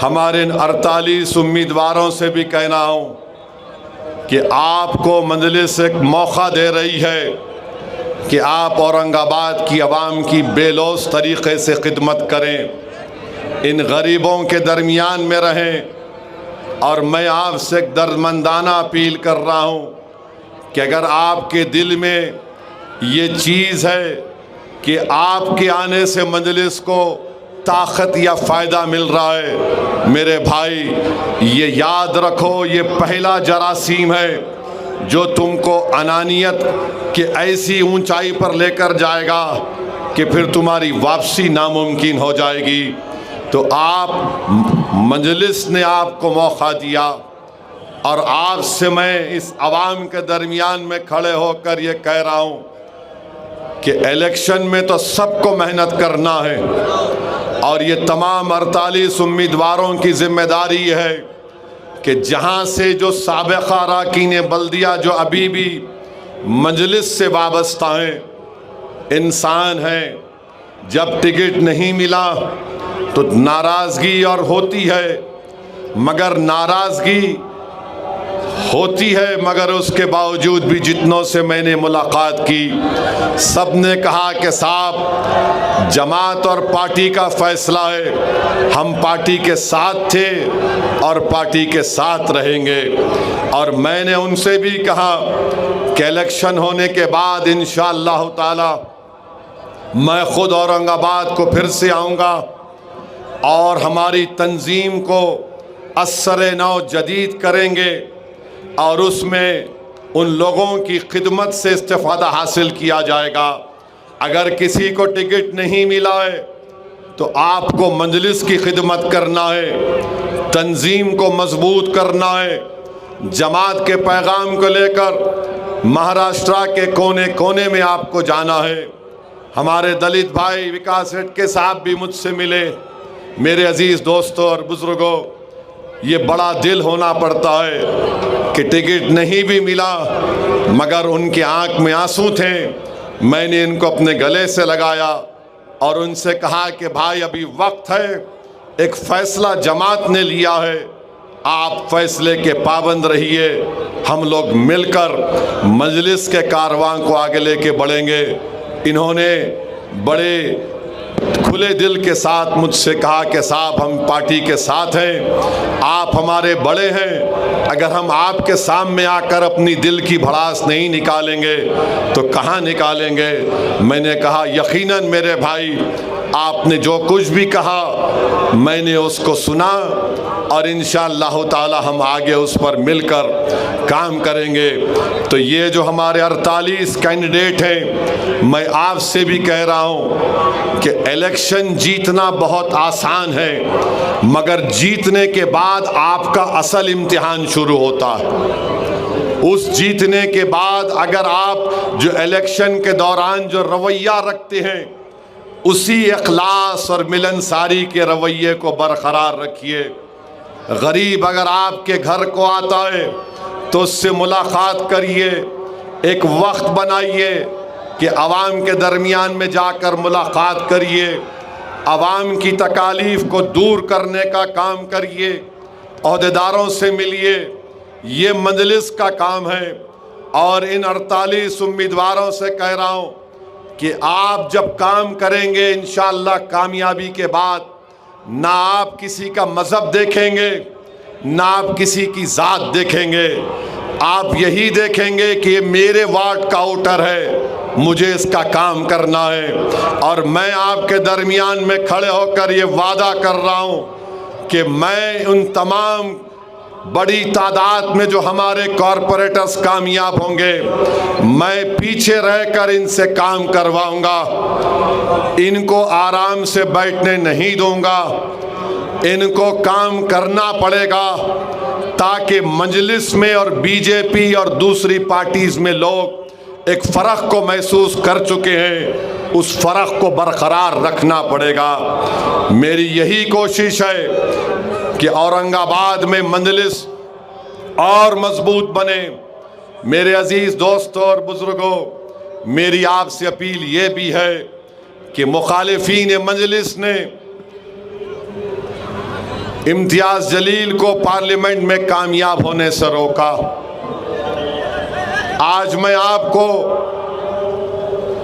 हमारे इन 48 उम्मीदवारों से भी कहना हूँ कि आपको मजलिस एक मौका दे रही है कि आप औरंगाबाद की आवाम की बेलौस तरीक़े से खिदमत करें, इन गरीबों के दरमियान में रहें। और मैं आपसे एक दर्दमंदाना अपील कर रहा हूँ कि अगर आपके दिल में ये चीज़ है कि आपके आने से मजलिस को ताकत या फ़ायदा मिल रहा है, मेरे भाई ये याद रखो, ये पहला जरासीम है जो तुमको अनानियत की ऐसी ऊंचाई पर लेकर जाएगा कि फिर तुम्हारी वापसी नामुमकिन हो जाएगी। तो आप मजलिस ने आपको मौका दिया और आपसे मैं इस आवाम के दरमियान में खड़े होकर ये कह रहा हूँ कि इलेक्शन में तो सबको मेहनत करना है और ये तमाम 48 उम्मीदवारों की जिम्मेदारी है कि जहाँ से जो साबिक़ा अरकान बल्दिया जो अभी भी मजलिस से वाबस्ता हैं, इंसान हैं, जब टिकट नहीं मिला तो नाराज़गी और होती है, मगर नाराज़गी होती है, मगर उसके बावजूद भी जितनों से मैंने मुलाकात की सब ने कहा कि साहब जमात और पार्टी का फ़ैसला है, हम पार्टी के साथ थे और पार्टी के साथ रहेंगे। और मैंने उनसे भी कहा कि इलेक्शन होने के बाद इंशाअल्लाह ताला मैं ख़ुद औरंगाबाद को फिर से आऊँगा और हमारी तंजीम को असर नौ जदीद करेंगे और उसमें उन लोगों की खिदमत से इस्तिफ़ादा हासिल किया जाएगा। अगर किसी को टिकट नहीं मिला है तो आपको मजलिस की खिदमत करना है, तंजीम को मजबूत करना है, जमात के पैगाम को लेकर महाराष्ट्र के कोने कोने में आपको जाना है। हमारे दलित भाई विकास रेड्के साहब भी मुझसे मिले। मेरे अजीज़ दोस्तों और बुज़ुर्गों, ये बड़ा दिल होना पड़ता है कि टिकट नहीं भी मिला मगर उनके आंख में आंसू थे। मैंने इनको अपने गले से लगाया और उनसे कहा कि भाई अभी वक्त है, एक फ़ैसला जमात ने लिया है, आप फैसले के पाबंद रहिए, हम लोग मिलकर मजलिस के कारवां को आगे लेके बढ़ेंगे। इन्होंने बड़े खुले दिल के साथ मुझसे कहा कि साहब हम पार्टी के साथ हैं, आप हमारे बड़े हैं, अगर हम आपके सामने आकर अपनी दिल की भड़ास नहीं निकालेंगे तो कहाँ निकालेंगे। मैंने कहा यकीनन मेरे भाई आपने जो कुछ भी कहा मैंने उसको सुना और इंशाअल्लाह ताला हम आगे उस पर मिलकर काम करेंगे। तो ये जो हमारे 48 कैंडिडेट हैं, मैं आपसे भी कह रहा हूँ कि इलेक्शन जीतना बहुत आसान है मगर जीतने के बाद आपका असल इम्तिहान शुरू होता है। उस जीतने के बाद अगर आप जो इलेक्शन के दौरान जो रवैया रखते हैं उसी इखलास और मिलनसारी के रवैये को बरकरार रखिए। गरीब अगर आपके घर को आता है तो उससे मुलाकात करिए, एक वक्त बनाइए कि आवाम के दरमियान में जाकर मुलाकात करिए, आवाम की तकालीफ को दूर करने का काम करिए, अहदेदारों से मिलिए, ये मजलिस का काम है। और इन 48 उम्मीदवारों से कह रहा हूँ कि आप जब काम करेंगे इंशाअल्लाह कामयाबी के बाद ना आप किसी का मज़हब देखेंगे ना आप किसी की ज़ात देखेंगे, आप यही देखेंगे कि ये मेरे वार्ड का वोटर है, मुझे इसका काम करना है। और मैं आपके दरमियान में खड़े होकर ये वादा कर रहा हूँ कि मैं उन तमाम बड़ी तादाद में जो हमारे कॉरपोरेटर्स कामयाब होंगे मैं पीछे रहकर इनसे काम करवाऊंगा, इनको आराम से बैठने नहीं दूंगा, इनको काम करना पड़ेगा ताकि मजलिस में और बीजेपी और दूसरी पार्टीज में लोग एक फ़र्क को महसूस कर चुके हैं, उस फ़र्क को बरकरार रखना पड़ेगा। मेरी यही कोशिश है कि औरंगाबाद में मजलिस और मजबूत बने। मेरे अजीज़ दोस्तों और बुज़ुर्गों, मेरी आपसे अपील ये भी है कि मुखालिफीन मजलिस ने इम्तियाज जलील को पार्लियामेंट में कामयाब होने से रोका। आज मैं आपको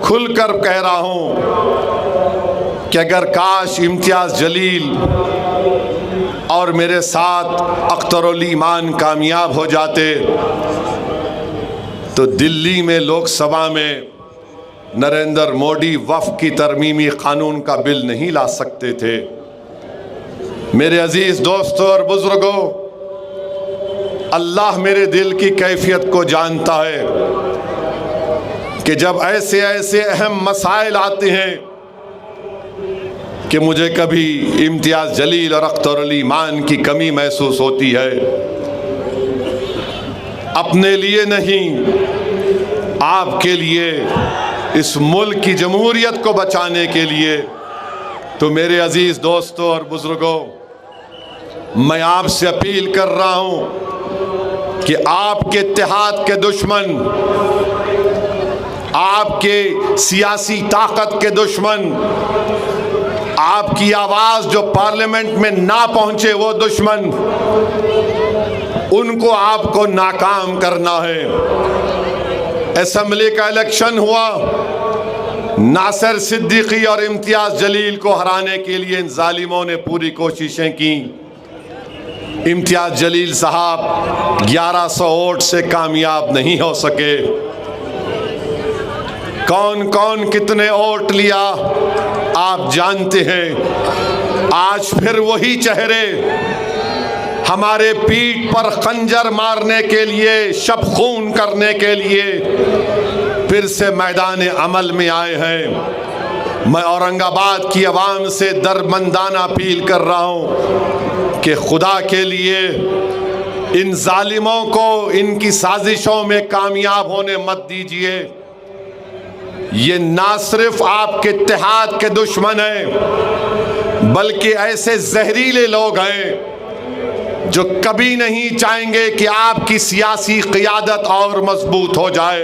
खुलकर कह रहा हूं कि अगर काश इम्तियाज जलील और मेरे साथ अख्तरुल ईमान कामयाब हो जाते तो दिल्ली में लोकसभा में नरेंद्र मोदी वक्फ की तरमीमी कानून का बिल नहीं ला सकते थे। मेरे अजीज दोस्तों और बुजुर्गों, अल्लाह मेरे दिल की कैफियत को जानता है कि जब ऐसे ऐसे अहम मसाइल आते हैं कि मुझे कभी इम्तियाज जलील और अख्तरुल ईमान की कमी महसूस होती है। अपने लिए नहीं, आपके लिए, इस मुल्क की जमहूरियत को बचाने के लिए। तो मेरे अजीज दोस्तों और बुजुर्गों, मैं आपसे अपील कर रहा हूं कि आपके इत्तेहाद के दुश्मन, आपके सियासी ताकत के दुश्मन, आपकी आवाज जो पार्लियामेंट में ना पहुंचे वो दुश्मन, उनको आपको नाकाम करना है। असेंबली का इलेक्शन हुआ, नासिर सिद्दीकी और इम्तियाज जलील को हराने के लिए इन जालिमों ने पूरी कोशिशें की। इम्तियाज जलील साहब 1100 वोट से कामयाब नहीं हो सके। कौन कौन कितने वोट लिया आप जानते हैं। आज फिर वही चेहरे हमारे पीठ पर खंजर मारने के लिए, शब खून करने के लिए फिर से मैदान अमल में आए हैं। मैं औरंगाबाद की आवाम से दर्दमंदाना अपील कर रहा हूं कि खुदा के लिए इन जालिमों को इनकी साजिशों में कामयाब होने मत दीजिए। ये ना सिर्फ आपके इत्तेहाद के दुश्मन हैं, बल्कि ऐसे जहरीले लोग हैं जो कभी नहीं चाहेंगे कि आपकी सियासी क़ियादत और मजबूत हो जाए।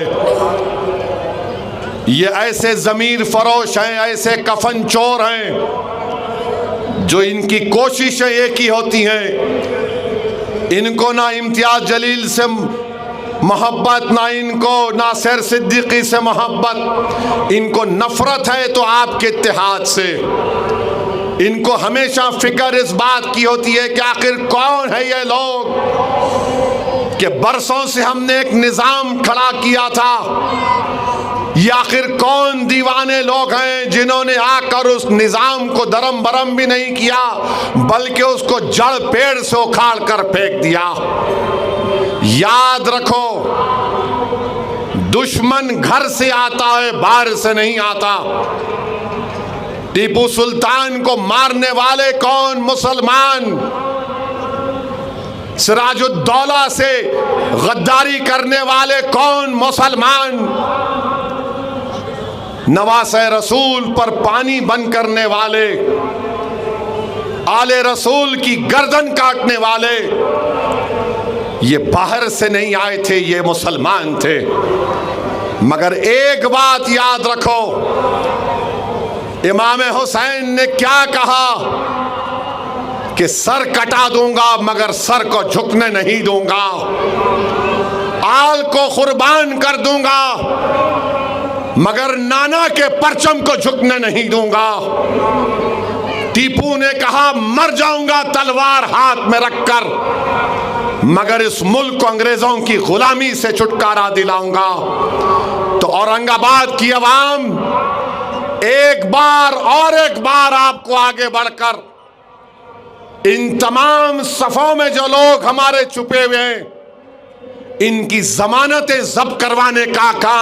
ये ऐसे ज़मीर फरोश हैं, ऐसे कफन चोर हैं जो इनकी कोशिशें एक ही होती हैं। इनको ना इम्तियाज जलील से मोहब्बत, ना इनको नासिर सिद्दीकी से मोहब्बत, इनको नफरत है तो आपके इत्तेहाद से। इनको हमेशा फिक्र इस बात की होती है कि आखिर कौन है ये लोग कि बरसों से हमने एक निज़ाम खड़ा किया था। ये आखिर कौन दीवाने लोग हैं जिन्होंने आकर उस निज़ाम को दरम बरम भी नहीं किया, बल्कि उसको जड़ पेड़ से उखाड़ कर फेंक दिया। याद रखो, दुश्मन घर से आता है, बाहर से नहीं आता। टीपू सुल्तान को मारने वाले कौन? मुसलमान। सिराजुद्दौला से गद्दारी करने वाले कौन? मुसलमान। नवासे रसूल पर पानी बंद करने वाले, आले रसूल की गर्दन काटने वाले, ये बाहर से नहीं आए थे, ये मुसलमान थे। मगर एक बात याद रखो, इमाम हुसैन ने क्या कहा कि सर कटा दूंगा मगर सर को झुकने नहीं दूंगा, आल को कुर्बान कर दूंगा मगर नाना के परचम को झुकने नहीं दूंगा। टीपू ने कहा मर जाऊंगा तलवार हाथ में रखकर, मगर इस मुल्क को अंग्रेजों की गुलामी से छुटकारा दिलाऊंगा। तो औरंगाबाद की आवाम एक बार और एक बार आपको आगे बढ़कर इन तमाम सफों में जो लोग हमारे छुपे हुए हैं, इनकी जमानतें जब्त करवाने का काम